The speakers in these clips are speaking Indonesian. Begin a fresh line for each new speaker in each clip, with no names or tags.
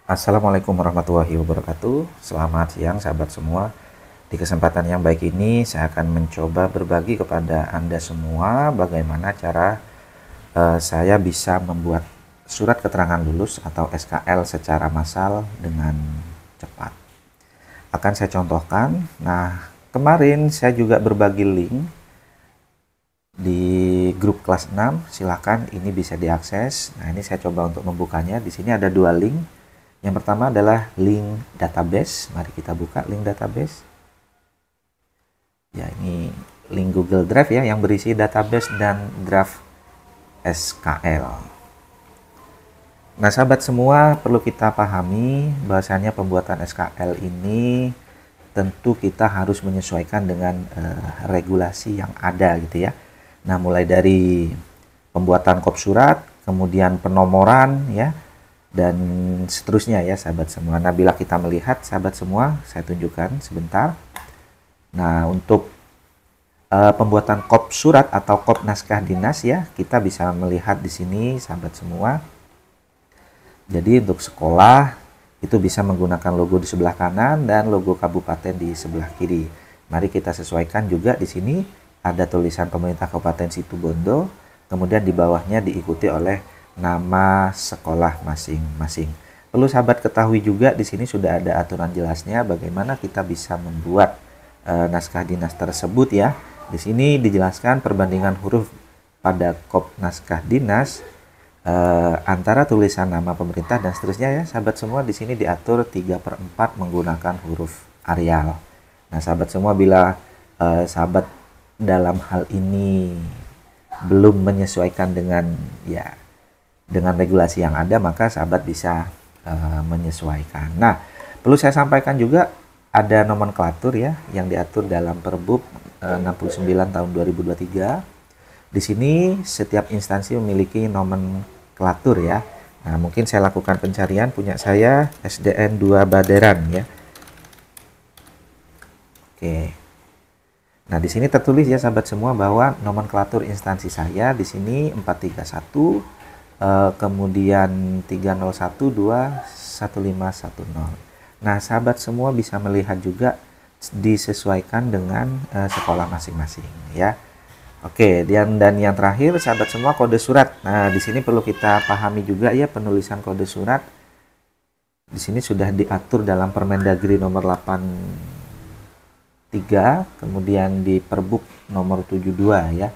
Assalamualaikum warahmatullahi wabarakatuh. Selamat siang sahabat semua. Di kesempatan yang baik ini saya akan mencoba berbagi kepada Anda semua bagaimana cara saya bisa membuat surat keterangan lulus atau SKL secara massal dengan cepat. Akan saya contohkan. Nah, kemarin saya juga berbagi link di grup kelas 6. Silakan, ini bisa diakses. Nah, ini saya coba untuk membukanya. Di sini ada dua link. Yang pertama adalah link database. Mari kita buka link database. Ya, ini link Google Drive ya yang berisi database dan draft SKL. Nah, sahabat semua, perlu kita pahami bahwasanya pembuatan SKL ini tentu kita harus menyesuaikan dengan regulasi yang ada gitu ya. Nah, mulai dari pembuatan kop surat, kemudian penomoran ya, dan seterusnya ya sahabat semua. Nah, bila kita melihat sahabat semua, saya tunjukkan sebentar. Nah, untuk pembuatan kop surat atau kop naskah dinas ya, kita bisa melihat di sini sahabat semua. Jadi untuk sekolah itu bisa menggunakan logo di sebelah kanan dan logo kabupaten di sebelah kiri. Mari kita sesuaikan juga di sini ada tulisan pemerintah Kabupaten Situbondo, kemudian di bawahnya diikuti oleh nama sekolah masing-masing. Perlu sahabat ketahui juga di sini sudah ada aturan jelasnya bagaimana kita bisa membuat naskah dinas tersebut ya. Di sini dijelaskan perbandingan huruf pada kop naskah dinas antara tulisan nama pemerintah dan seterusnya ya. Sahabat semua di sini diatur 3/4 menggunakan huruf Arial. Nah, sahabat semua bila sahabat dalam hal ini belum menyesuaikan dengan regulasi yang ada, maka sahabat bisa menyesuaikan. Nah, perlu saya sampaikan juga ada nomenklatur ya yang diatur dalam Perbup 69 tahun 2023. Di sini setiap instansi memiliki nomenklatur ya. Nah, mungkin saya lakukan pencarian punya saya SDN 2 Baderan ya. Oke. Nah, di sini tertulis ya sahabat semua bahwa nomenklatur instansi saya di sini 431 kemudian 301.2.1510. Nah, sahabat semua bisa melihat juga disesuaikan dengan sekolah masing-masing ya. Oke, dan yang terakhir sahabat semua kode surat. Nah, di sini perlu kita pahami juga ya penulisan kode surat. Di sini sudah diatur dalam Permendagri nomor 83, kemudian di Perbup nomor 72 ya.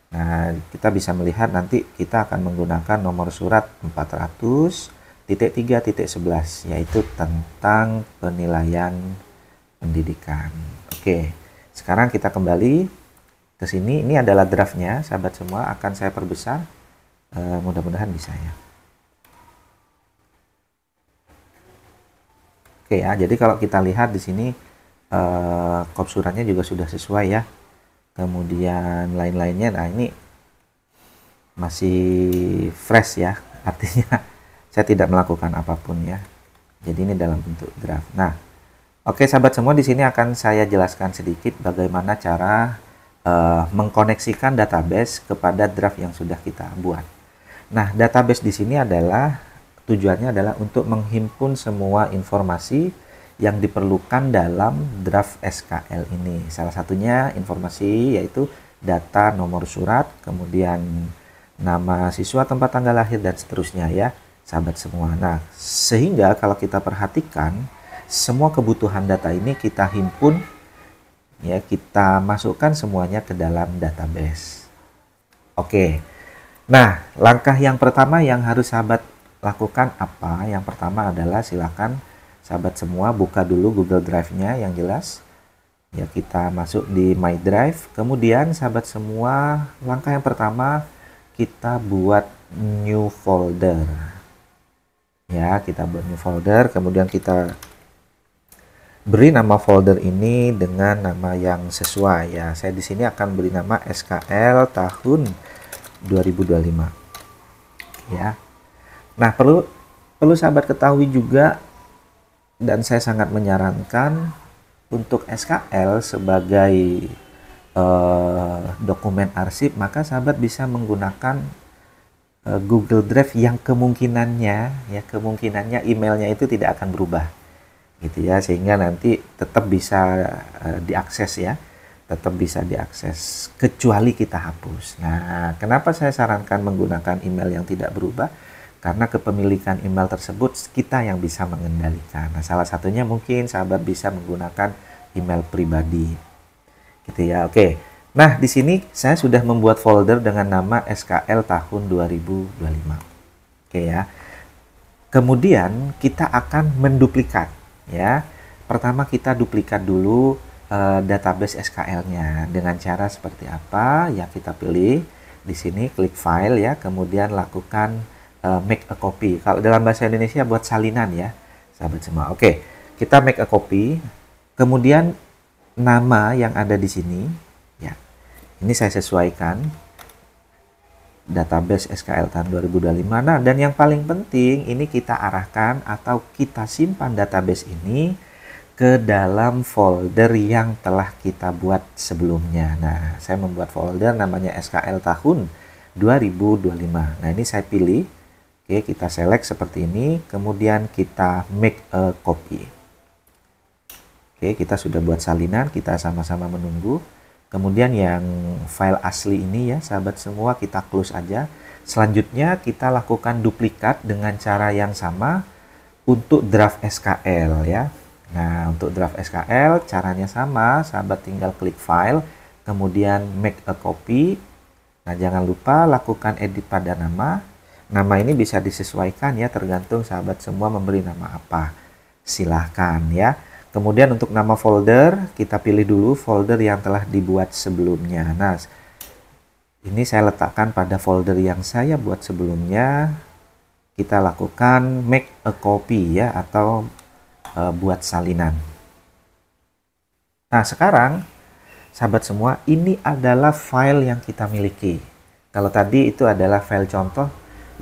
Nah, kita bisa melihat nanti kita akan menggunakan nomor surat 400.3.11 yaitu tentang penilaian pendidikan. Oke, sekarang kita kembali ke sini. Ini adalah draftnya, sahabat semua. Akan saya perbesar. Mudah-mudahan bisa ya. Oke ya. Jadi kalau kita lihat di sini kop suratnya juga sudah sesuai ya. Kemudian lain-lainnya. Nah, ini masih fresh ya. Artinya saya tidak melakukan apapun ya. Jadi ini dalam bentuk draft. Nah, oke sahabat semua, di sini akan saya jelaskan sedikit bagaimana cara mengkoneksikan database kepada draft yang sudah kita buat. Nah, database di sini adalah tujuannya adalah untuk menghimpun semua informasi yang diperlukan dalam draft SKL ini. Salah satunya informasi yaitu data nomor surat, kemudian nama siswa, tempat tanggal lahir dan seterusnya ya, sahabat semua. Nah, sehingga kalau kita perhatikan semua kebutuhan data ini kita himpun ya, kita masukkan semuanya ke dalam database. Oke. Nah, langkah yang pertama yang harus sahabat lakukan apa? Yang pertama adalah silakan sahabat semua buka dulu Google Drive-nya yang jelas. Ya, kita masuk di My Drive. Kemudian sahabat semua, langkah yang pertama kita buat new folder. Ya, kita buat new folder, kemudian kita beri nama folder ini dengan nama yang sesuai ya. Saya di sini akan beri nama SKL tahun 2025. Ya. Nah, perlu sahabat ketahui juga dan saya sangat menyarankan untuk SKL sebagai dokumen arsip, maka sahabat bisa menggunakan Google Drive yang kemungkinannya emailnya itu tidak akan berubah gitu ya, sehingga nanti tetap bisa diakses ya, tetap bisa diakses kecuali kita hapus. Nah, kenapa saya sarankan menggunakan email yang tidak berubah? Karena kepemilikan email tersebut kita yang bisa mengendalikan. Nah, salah satunya mungkin sahabat bisa menggunakan email pribadi gitu ya. Oke. Nah, di sini saya sudah membuat folder dengan nama SKL tahun 2025. Oke ya. Kemudian kita akan menduplikat ya. Pertama kita duplikat dulu database SKL-nya dengan cara seperti apa? Ya, kita pilih di sini, klik file ya, kemudian lakukan make a copy. Kalau dalam bahasa Indonesia buat salinan ya, sahabat semua. Oke, kita make a copy. Kemudian nama yang ada di sini ya. Ini saya sesuaikan database SKL tahun 2025. Nah, dan yang paling penting ini kita arahkan atau kita simpan database ini ke dalam folder yang telah kita buat sebelumnya. Nah, saya membuat folder namanya SKL tahun 2025. Nah, ini saya pilih. Oke, kita select seperti ini, kemudian kita make a copy. Oke, kita sudah buat salinan, kita sama-sama menunggu. Kemudian yang file asli ini ya, sahabat semua, kita close aja. Selanjutnya kita lakukan duplikat dengan cara yang sama untuk draft SKL ya. Nah, untuk draft SKL caranya sama, sahabat tinggal klik file, kemudian make a copy. Nah, jangan lupa lakukan edit pada nama. Nama ini bisa disesuaikan ya, tergantung sahabat semua memberi nama apa. Silahkan ya. Kemudian untuk nama folder, kita pilih dulu folder yang telah dibuat sebelumnya. Nah, ini saya letakkan pada folder yang saya buat sebelumnya. Kita lakukan make a copy ya, atau buat salinan. Nah, sekarang sahabat semua, ini adalah file yang kita miliki. Kalau tadi itu adalah file contoh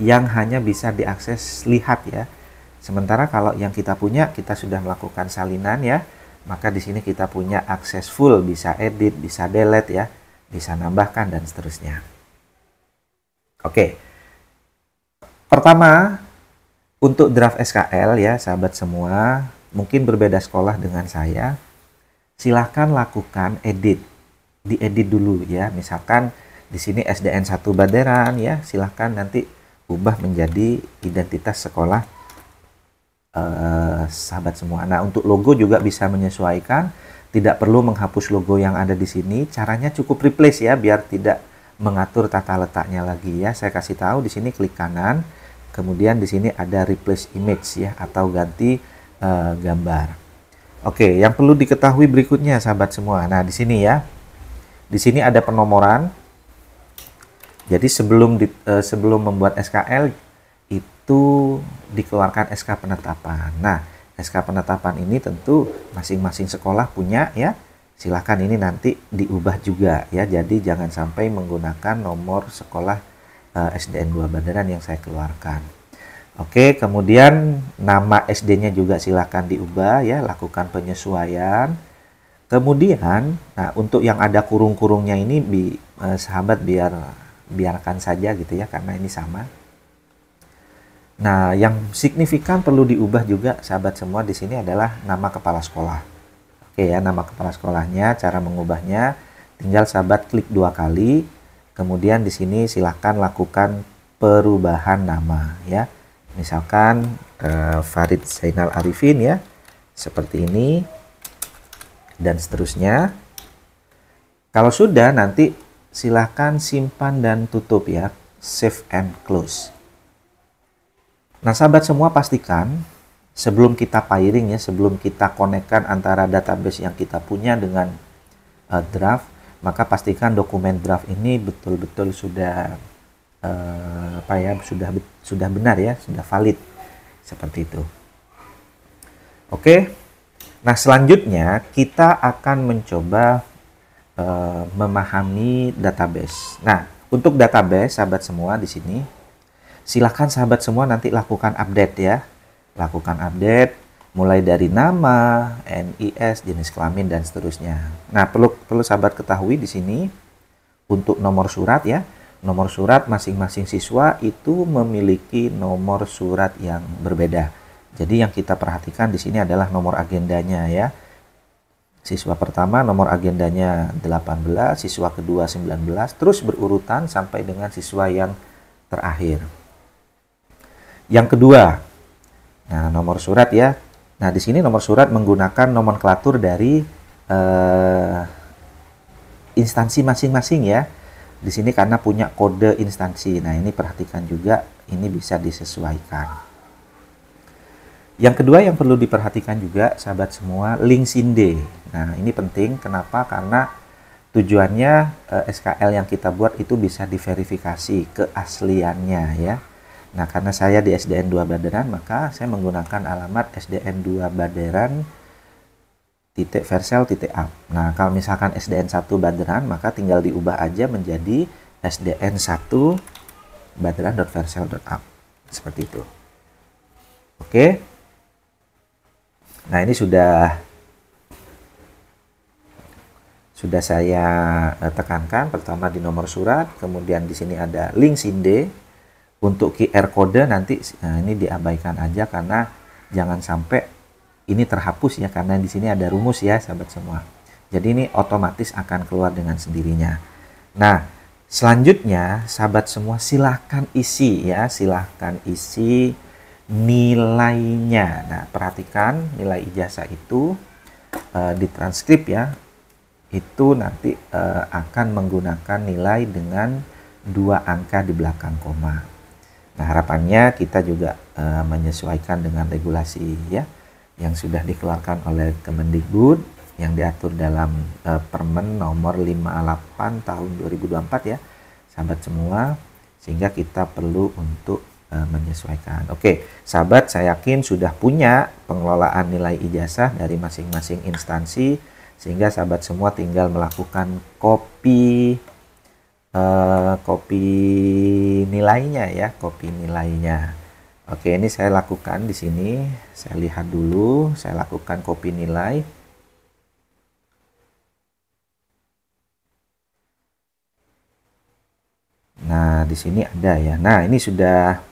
yang hanya bisa diakses lihat ya. Sementara kalau yang kita punya, kita sudah melakukan salinan ya, maka di sini kita punya akses full, bisa edit, bisa delete ya, bisa nambahkan dan seterusnya. Oke. Pertama, untuk draft SKL ya, sahabat semua, mungkin berbeda sekolah dengan saya. Silahkan lakukan edit, diedit dulu ya. Misalkan di sini SDN 1 Baderan ya, silahkan nanti ubah menjadi identitas sekolah sahabat semua. Nah, untuk logo juga bisa menyesuaikan, tidak perlu menghapus logo yang ada di sini. Caranya cukup replace ya, biar tidak mengatur tata letaknya lagi ya. Saya kasih tahu di sini, klik kanan, kemudian di sini ada replace image ya, atau ganti gambar. Oke, yang perlu diketahui berikutnya sahabat semua. Nah, di sini ya, di sini ada penomoran. Jadi sebelum membuat SKL itu dikeluarkan SK penetapan. Nah, SK penetapan ini tentu masing-masing sekolah punya ya. Silahkan ini nanti diubah juga ya. Jadi jangan sampai menggunakan nomor sekolah SDN 2 Baderan yang saya keluarkan. Oke, kemudian nama SD-nya juga silahkan diubah ya, lakukan penyesuaian. Kemudian, nah untuk yang ada kurung-kurungnya ini sahabat biarkan saja gitu ya, karena ini sama. Nah, yang signifikan perlu diubah juga sahabat semua di sini adalah nama kepala sekolah. Oke ya, nama kepala sekolahnya, cara mengubahnya tinggal sahabat klik 2 kali. Kemudian di sini silahkan lakukan perubahan nama ya. Misalkan Farid Zainal Arifin ya, seperti ini dan seterusnya. Kalau sudah, nanti silahkan simpan dan tutup ya, save and close. Nah, sahabat semua, pastikan sebelum kita pairing ya, sebelum kita konekkan antara database yang kita punya dengan draft, maka pastikan dokumen draft ini betul-betul sudah sudah benar ya, sudah valid seperti itu. Oke. Nah, selanjutnya kita akan mencoba memahami database. Nah, untuk database sahabat semua di sini, silakan sahabat semua nanti lakukan update ya. Lakukan update mulai dari nama, NIS, jenis kelamin dan seterusnya. Nah, perlu sahabat ketahui di sini untuk nomor surat ya. nomor surat masing-masing siswa itu memiliki nomor surat yang berbeda. Jadi yang kita perhatikan di sini adalah nomor agendanya ya. Siswa pertama nomor agendanya 18, siswa kedua 19, terus berurutan sampai dengan siswa yang terakhir. Yang kedua, nah nomor surat ya. Nah di sini nomor surat menggunakan nomenklatur dari instansi masing-masing ya. Di sini karena punya kode instansi. Nah ini perhatikan juga, ini bisa disesuaikan. Yang kedua yang perlu diperhatikan juga sahabat semua, link SINDE. Nah ini penting, kenapa? Karena tujuannya SKL yang kita buat itu bisa diverifikasi keasliannya ya. Nah karena saya di SDN 2 Baderan, maka saya menggunakan alamat SDN 2 Baderan @versel.up. Nah kalau misalkan SDN 1 Baderan, maka tinggal diubah aja menjadi SDN 1 baderan.versel.up. Seperti itu. Oke. Nah ini sudah saya tekankan pertama di nomor surat, kemudian di sini ada link SINDE. Untuk QR kode nanti ini diabaikan aja karena jangan sampai ini terhapus ya, karena di sini ada rumus ya sahabat semua. Jadi ini otomatis akan keluar dengan sendirinya. Nah selanjutnya sahabat semua silahkan isi ya, silahkan isi nilainya. Nah perhatikan nilai ijazah itu di transkrip ya, itu nanti akan menggunakan nilai dengan 2 angka di belakang koma. Nah harapannya kita juga menyesuaikan dengan regulasi ya yang sudah dikeluarkan oleh Kemendikbud, yang diatur dalam Permen nomor 58 tahun 2024 ya sahabat semua, sehingga kita perlu untuk menyesuaikan. Oke, sahabat, saya yakin sudah punya pengelolaan nilai ijazah dari masing-masing instansi, sehingga sahabat semua tinggal melakukan copy nilainya ya, copy nilainya. Oke, ini saya lakukan di sini. Saya lihat dulu, saya lakukan copy nilai. Nah, di sini ada ya. Nah, ini sudah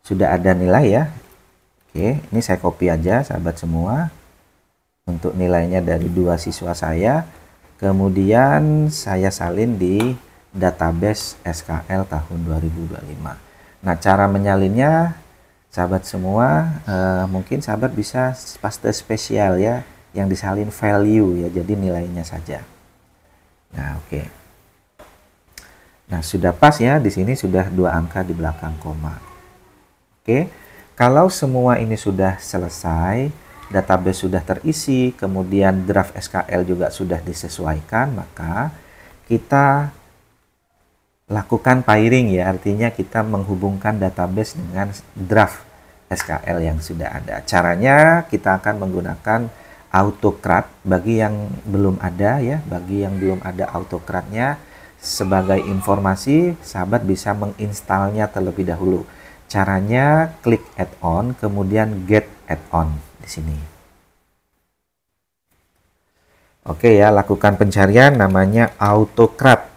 ada nilai ya. Oke, ini saya copy aja sahabat semua. Untuk nilainya dari 2 siswa saya. Kemudian saya salin di database SKL tahun 2025. Nah, cara menyalinnya sahabat semua, mungkin sahabat bisa paste spesial ya, yang disalin value ya, jadi nilainya saja. Nah, oke. Nah, sudah pas ya, di sini sudah 2 angka di belakang koma. Oke, kalau semua ini sudah selesai, database sudah terisi, kemudian draft SKL juga sudah disesuaikan, maka kita lakukan pairing ya, artinya kita menghubungkan database dengan draft SKL yang sudah ada. Caranya kita akan menggunakan AutoCRAD bagi yang belum ada ya, bagi yang belum ada AutoCRAD-nya. Sebagai informasi, sahabat bisa menginstalnya terlebih dahulu. Caranya klik add-on, kemudian get add-on di sini. Oke ya, lakukan pencarian namanya AutoCRAD.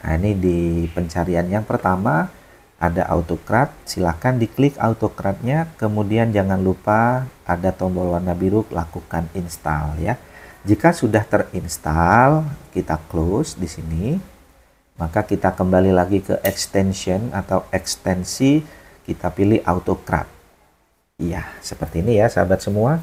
Nah, ini di pencarian yang pertama ada AutoCRAD, silahkan diklik AutoCRAD-nya, kemudian jangan lupa ada tombol warna biru, lakukan install ya. Jika sudah terinstall, kita close di sini. Maka kita kembali lagi ke extension atau ekstensi, kita pilih AutoCRAD. Iya, seperti ini ya sahabat semua.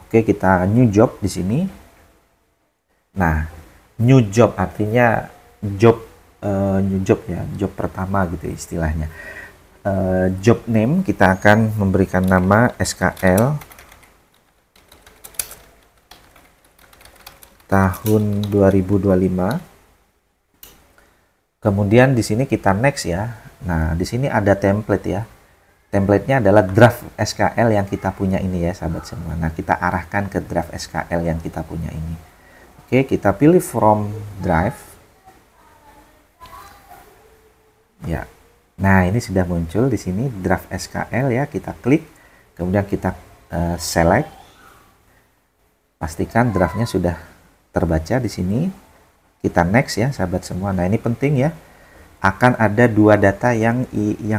Oke, kita new job di sini. Nah, new job artinya new job ya, job pertama gitu istilahnya. Job name kita akan memberikan nama SKL tahun 2025. Kemudian di sini kita next ya. Nah, di sini ada template ya. Template-nya adalah draft SKL yang kita punya ini ya sahabat semua. Nah, kita arahkan ke draft SKL yang kita punya ini. Oke, kita pilih from drive. Ya. Nah, ini sudah muncul di sini draft SKL ya. Kita klik, kemudian kita select. Pastikan draftnya sudah terbaca di sini. Kita next ya sahabat semua. Nah, ini penting ya. Akan ada dua data yang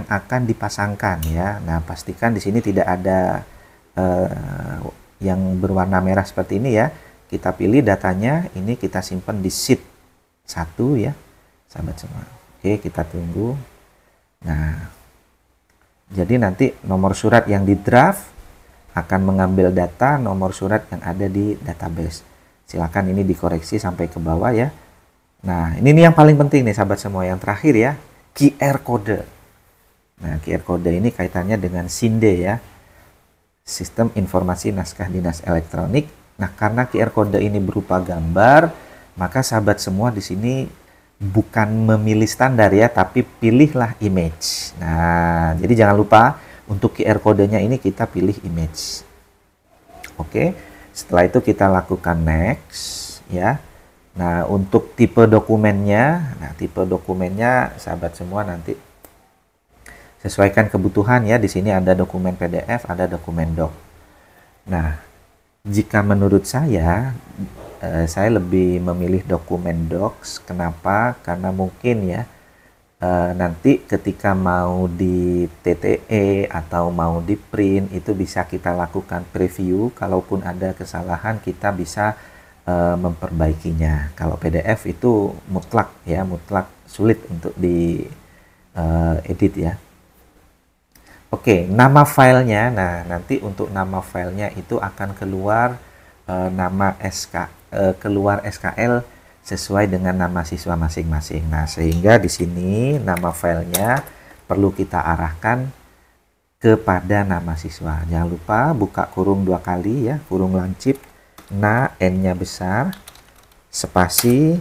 akan dipasangkan ya. Nah, pastikan di sini tidak ada yang berwarna merah seperti ini ya. Kita pilih datanya, ini kita simpan di sheet 1 ya, sahabat semua. Oke, kita tunggu. Nah, jadi nanti nomor surat yang di draft akan mengambil data nomor surat yang ada di database. Silakan ini dikoreksi sampai ke bawah ya. Nah, ini nih yang paling penting nih sahabat semua, yang terakhir ya, QR code. Nah, QR code ini kaitannya dengan SINDE ya, Sistem Informasi Naskah Dinas Elektronik. Nah, karena QR code ini berupa gambar, maka sahabat semua di sini bukan memilih standar ya, tapi pilihlah image. Nah, jadi jangan lupa untuk QR kodenya ini kita pilih image. Oke, setelah itu kita lakukan next ya. Nah, untuk tipe dokumennya, sahabat semua nanti sesuaikan kebutuhan ya. Di sini ada dokumen PDF, ada dokumen doc. Nah, jika menurut saya lebih memilih dokumen docs. Kenapa? Karena mungkin ya nanti ketika mau di TTE atau mau di print itu bisa kita lakukan preview. Kalaupun ada kesalahan kita bisa memperbaikinya. Kalau PDF itu mutlak ya, mutlak sulit untuk di edit ya. Oke, nama filenya. Nah, nanti untuk nama filenya itu akan keluar nama keluar SKL sesuai dengan nama siswa masing-masing. Nah, sehingga di sini nama filenya perlu kita arahkan kepada nama siswa. Jangan lupa buka kurung 2 kali ya, kurung lancip. Nah, N-nya besar, spasi,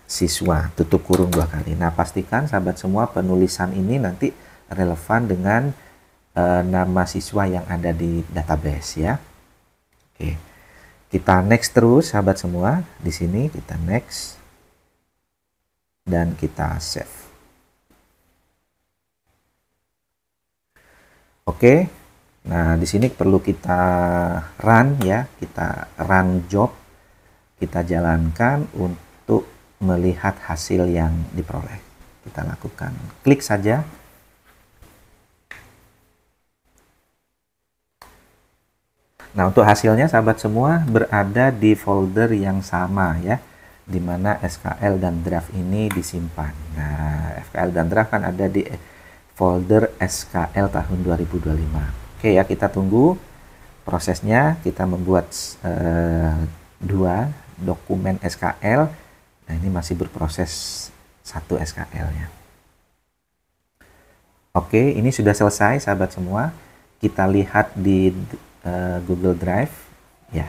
siswa, tutup kurung 2 kali. Nah, pastikan sahabat semua penulisan ini nanti relevan dengan nama siswa yang ada di database ya. Oke, kita next terus sahabat semua. Di sini kita next dan kita save. Oke. Nah, di sini perlu kita run ya, kita run job, kita jalankan untuk melihat hasil yang diperoleh. Kita lakukan, klik saja. Nah, untuk hasilnya sahabat semua berada di folder yang sama ya, di mana SKL dan draft ini disimpan. Nah, SKL dan draft kan ada di folder SKL tahun 2025. Oke ya, kita tunggu prosesnya. Kita membuat 2 dokumen SKL. Nah, ini masih berproses 1 SKL ya. Oke, ini sudah selesai sahabat semua. Kita lihat di Google Drive ya.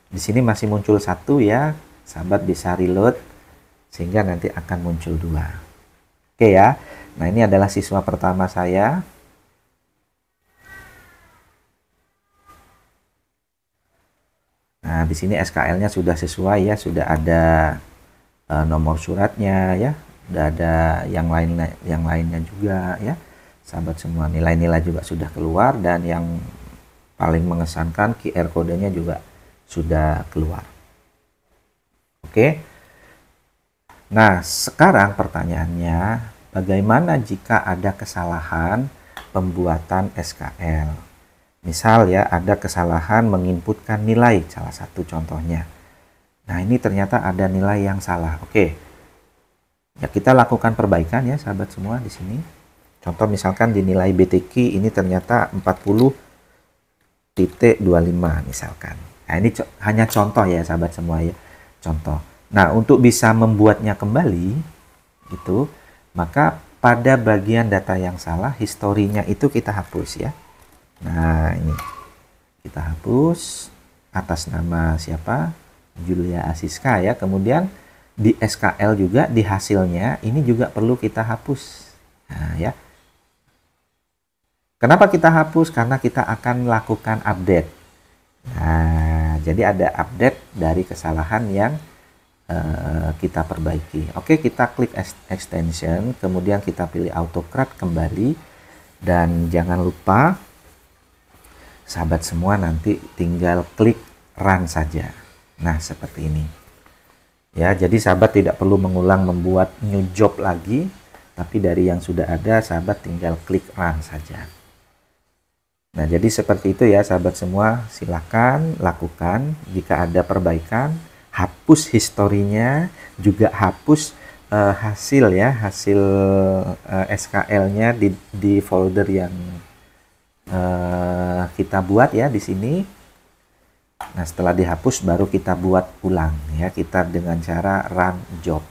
Di sini masih muncul 1 ya. Sahabat bisa reload sehingga nanti akan muncul 2. Oke ya. Nah, ini adalah siswa pertama saya. Nah, di sini SKL-nya sudah sesuai ya, sudah ada nomor suratnya ya, sudah ada yang lainnya juga ya. Sahabat semua, nilai-nilai juga sudah keluar dan yang paling mengesankan QR kodenya juga sudah keluar. Oke. Nah, sekarang pertanyaannya, bagaimana jika ada kesalahan pembuatan SKL? Misal ya, ada kesalahan menginputkan nilai, salah satu contohnya. Nah, ini ternyata ada nilai yang salah. Oke. Ya, kita lakukan perbaikan ya, sahabat semua di sini. Contoh misalkan di nilai BTQ ini ternyata 40.25 misalkan. Nah, ini hanya contoh ya, sahabat semua ya. Contoh. Nah, untuk bisa membuatnya kembali itu, maka pada bagian data yang salah, historinya itu kita hapus ya. Nah, ini kita hapus atas nama siapa? Julia Asiska ya. Kemudian di SKL juga, di hasilnya ini juga perlu kita hapus. Nah, ya. Kenapa kita hapus? Karena kita akan lakukan update. Nah, jadi ada update dari kesalahan yang kita perbaiki. Oke, kita klik extension, kemudian kita pilih AutoCAD kembali, dan jangan lupa sahabat semua nanti tinggal klik run saja. Nah, seperti ini. Ya, jadi sahabat tidak perlu mengulang membuat new job lagi, tapi dari yang sudah ada sahabat tinggal klik run saja. Nah, jadi seperti itu ya sahabat semua, silakan lakukan. Jika ada perbaikan, hapus historinya, juga hapus hasil ya, hasil SKL-nya di folder yang kita buat ya di sini. Nah, setelah dihapus baru kita buat ulang ya, kita dengan cara run job.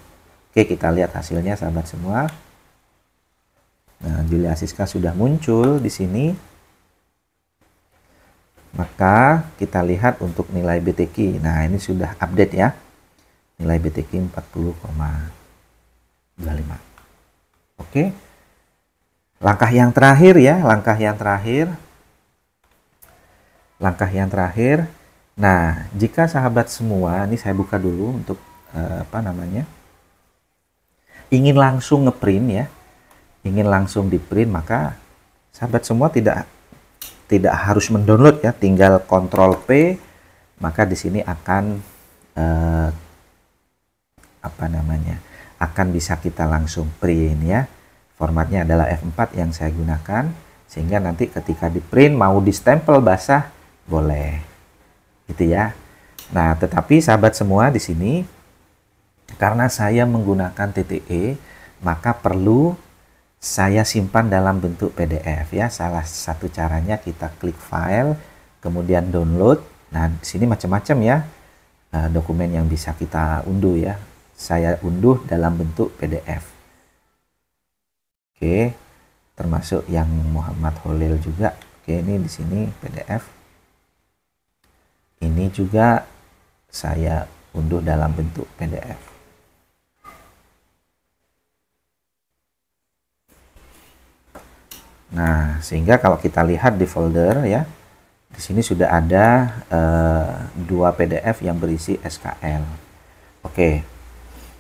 Oke, kita lihat hasilnya sahabat semua. Nah, Julia Siska sudah muncul di sini. Maka kita lihat untuk nilai BTQ. Nah, ini sudah update ya. Nilai BTQ 40,25. Oke. Langkah yang terakhir ya, langkah yang terakhir. Nah, jika sahabat semua, ini saya buka dulu untuk ingin langsung ngeprint ya. Ingin langsung di print, maka sahabat semua tidak harus mendownload ya, tinggal Ctrl P, maka di sini akan akan bisa kita langsung print ya. Formatnya adalah F4 yang saya gunakan, sehingga nanti ketika di print mau di stempel basah boleh, gitu ya. Nah, tetapi sahabat semua di sini karena saya menggunakan TTE, maka perlu saya simpan dalam bentuk PDF ya. Salah satu caranya kita klik file, kemudian download. Nah, di sini macam-macam ya dokumen yang bisa kita unduh ya. Saya unduh dalam bentuk PDF. Oke, termasuk yang Muhammad Holil juga. Oke, ini di sini PDF. Ini juga saya unduh dalam bentuk PDF. Nah, sehingga kalau kita lihat di folder ya, di sini sudah ada 2 PDF yang berisi SKL. Oke.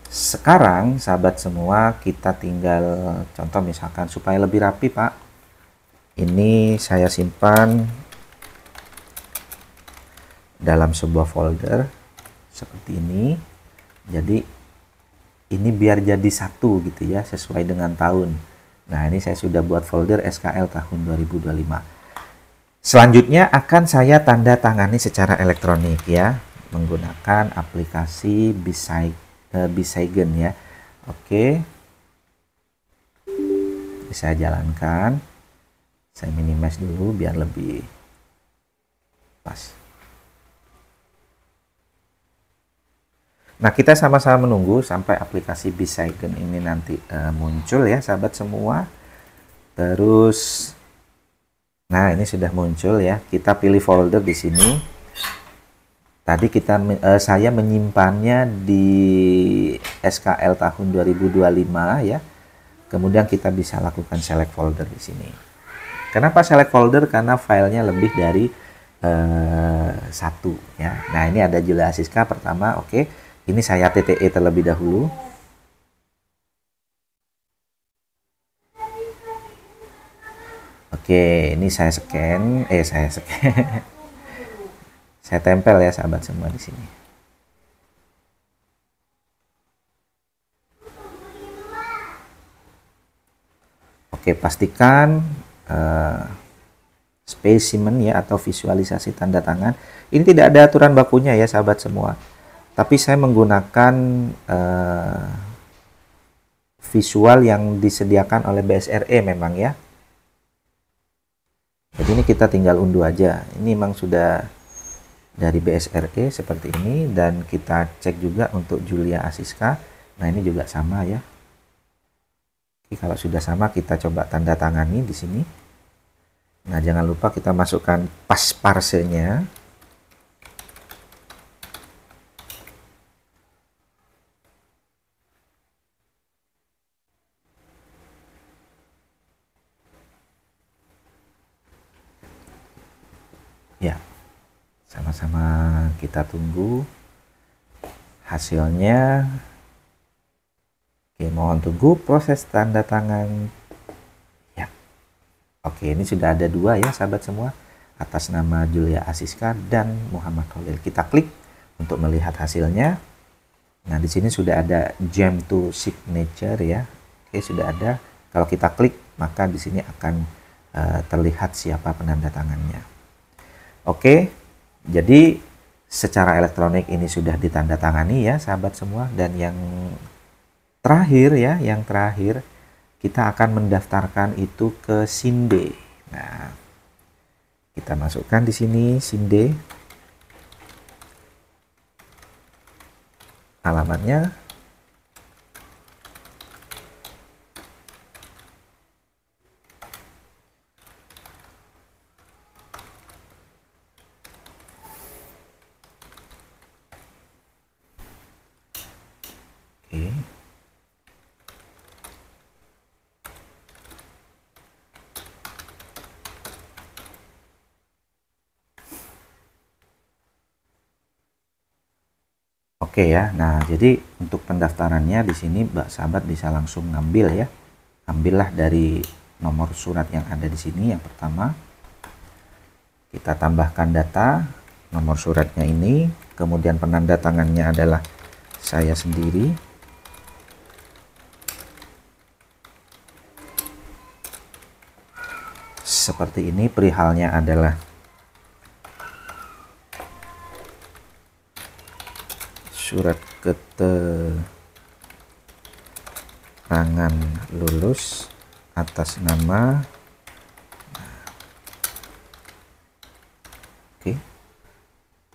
Sekarang sahabat semua, kita tinggal contoh misalkan supaya lebih rapi Pak, ini saya simpan dalam sebuah folder seperti ini. Jadi ini biar jadi satu gitu ya, sesuai dengan tahun. Nah, ini saya sudah buat folder SKL tahun 2025. Selanjutnya akan saya tanda tangani secara elektronik ya, menggunakan aplikasi Bisaigen ya. Oke, bisa jalankan. Saya minimize dulu biar lebih pas. Nah, kita sama-sama menunggu sampai aplikasi Bisaigen ini nanti muncul ya sahabat semua. Terus nah, ini sudah muncul ya. Kita pilih folder di sini. Tadi saya menyimpannya di SKL tahun 2025 ya. Kemudian kita bisa lakukan select folder di sini. Kenapa select folder? Karena filenya lebih dari satu ya. Nah, ini ada Julia Siska pertama. Oke, ini saya TTE terlebih dahulu. Oke, ini saya scan. Saya tempel ya sahabat semua di sini. Oke, pastikan spesimen ya atau visualisasi tanda tangan. Ini tidak ada aturan bakunya ya sahabat semua. Tapi saya menggunakan visual yang disediakan oleh BSRE memang ya. Jadi ini kita tinggal unduh aja. Ini memang sudah dari BSRE seperti ini, dan kita cek juga untuk Julia Asiska. Nah, ini juga sama ya. Oke, kalau sudah sama kita coba tanda tangani di sini. Nah, jangan lupa kita masukkan pas parsenya. Ya. Sama-sama kita tunggu hasilnya. Oke, mohon tunggu proses tanda tangan. Ya. Oke, ini sudah ada 2 ya sahabat semua. atas nama Julia Asiska dan Muhammad Khalil. Kita klik untuk melihat hasilnya. Nah, di sini sudah ada Gem to Signature ya. Oke, sudah ada. Kalau kita klik, maka di sini akan terlihat siapa penanda tangannya. Oke, jadi secara elektronik ini sudah ditandatangani ya, sahabat semua. Dan yang terakhir ya, kita akan mendaftarkan itu ke Sinde. Nah, kita masukkan di sini Sinde. Alamatnya. Oke. Oke ya, nah jadi untuk pendaftarannya di sini Mbak Sahabat bisa langsung ngambil ya. Ambillah dari nomor surat yang ada di sini yang pertama. Kita tambahkan data nomor suratnya ini, kemudian penanda tangannya adalah saya sendiri. Seperti ini, perihalnya adalah surat keterangan lulus atas nama. Oke.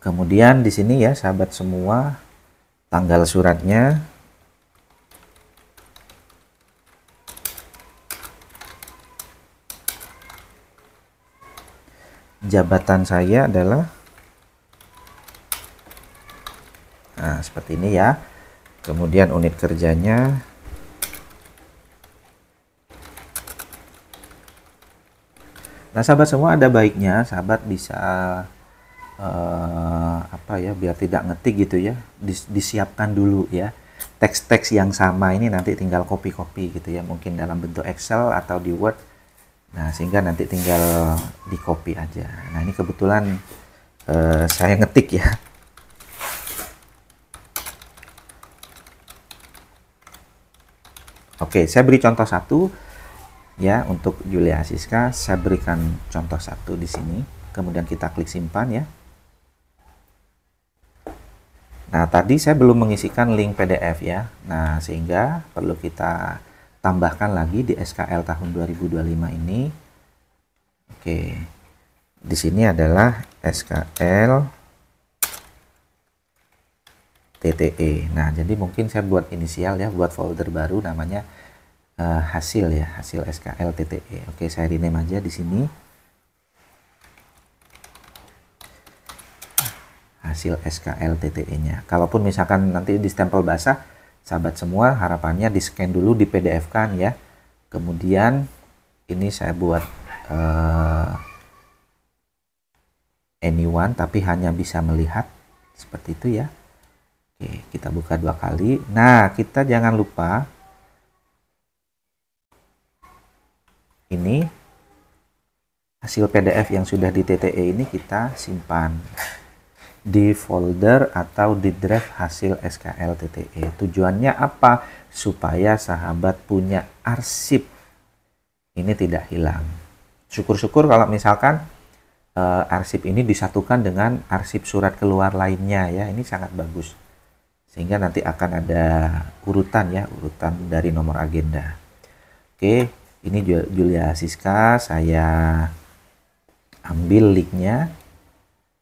Kemudian di sini ya sahabat semua, tanggal suratnya, jabatan saya adalah, nah seperti ini ya. Kemudian unit kerjanya, nah sahabat semua, ada baiknya sahabat bisa apa ya, biar tidak ngetik gitu ya, disiapkan dulu ya teks-teks yang sama ini, nanti tinggal copy-copy gitu ya, mungkin dalam bentuk Excel atau di Word. Nah, sehingga nanti tinggal di copy aja. Nah, ini kebetulan saya ngetik ya. Oke, saya beri contoh satu ya untuk Julia Asiska. Saya berikan contoh satu di sini. Kemudian kita klik simpan ya. Nah, tadi saya belum mengisikan link PDF ya. Nah, sehingga perlu kita tambahkan lagi di SKL tahun 2025 ini. Oke. Di sini adalah SKL TTE. Nah, jadi mungkin saya buat inisial ya, buat folder baru namanya hasil ya, hasil SKL TTE. Oke, saya rename aja di sini. Hasil SKL TTE-nya. Kalaupun misalkan nanti di stempel basah, sahabat semua harapannya di scan dulu, di PDF kan ya. Kemudian ini saya buat anyone, tapi hanya bisa melihat seperti itu ya. Oke, kita buka 2 kali. Nah, kita jangan lupa ini hasil PDF yang sudah di TTE ini kita simpan di folder atau di drive hasil SKL TTE. Tujuannya apa? Supaya sahabat punya arsip ini tidak hilang. Syukur-syukur kalau misalkan arsip ini disatukan dengan arsip surat keluar lainnya ya, ini sangat bagus. Sehingga nanti akan ada urutan ya, urutan dari nomor agenda. Oke, ini Julia Asiska, saya ambil linknya,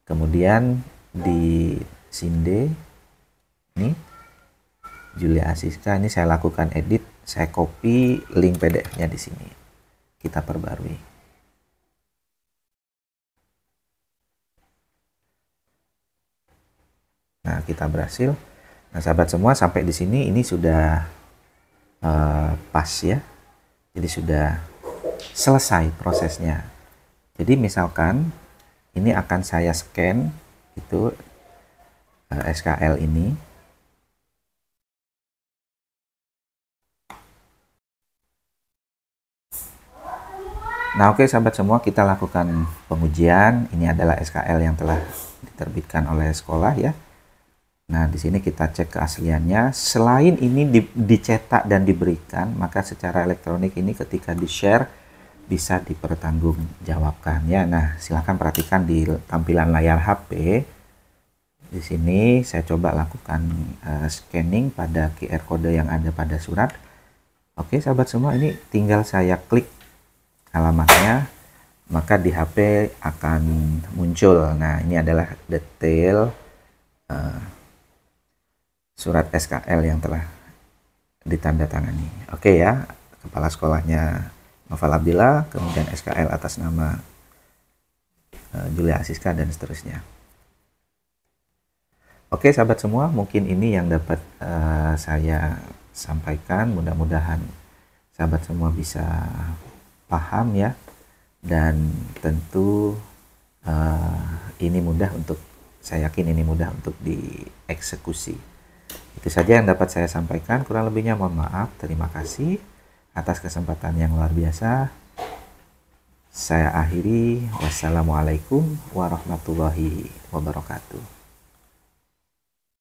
kemudian di Sinde ini Julia Asiska, ini saya lakukan edit, saya copy link PDF-nya di sini, kita perbarui. Nah, kita berhasil. Nah, sahabat semua, sampai di sini ini sudah pas ya. Jadi sudah selesai prosesnya. Jadi misalkan ini akan saya scan itu SKL ini. Nah, oke sahabat semua, kita lakukan pengujian. Ini adalah SKL yang telah diterbitkan oleh sekolah ya. Nah, di sini kita cek keasliannya. Selain ini dicetak dan diberikan, maka secara elektronik ini ketika di-share bisa dipertanggungjawabkan ya. Nah, silakan perhatikan di tampilan layar HP. Di sini saya coba lakukan scanning pada QR code yang ada pada surat. Oke, sahabat semua, ini tinggal saya klik alamatnya, maka di HP akan muncul. Nah, ini adalah detail surat SKL yang telah ditandatangani. Oke ya, kepala sekolahnya Noval Abdillah, kemudian SKL atas nama Julia Asiska dan seterusnya. Oke sahabat semua, mungkin ini yang dapat saya sampaikan. Mudah-mudahan sahabat semua bisa paham ya, dan tentu ini mudah untuk, saya yakin ini mudah untuk dieksekusi. Itu saja yang dapat saya sampaikan, kurang lebihnya mohon maaf. Terima kasih atas kesempatan yang luar biasa. Saya akhiri, wassalamualaikum warahmatullahi wabarakatuh.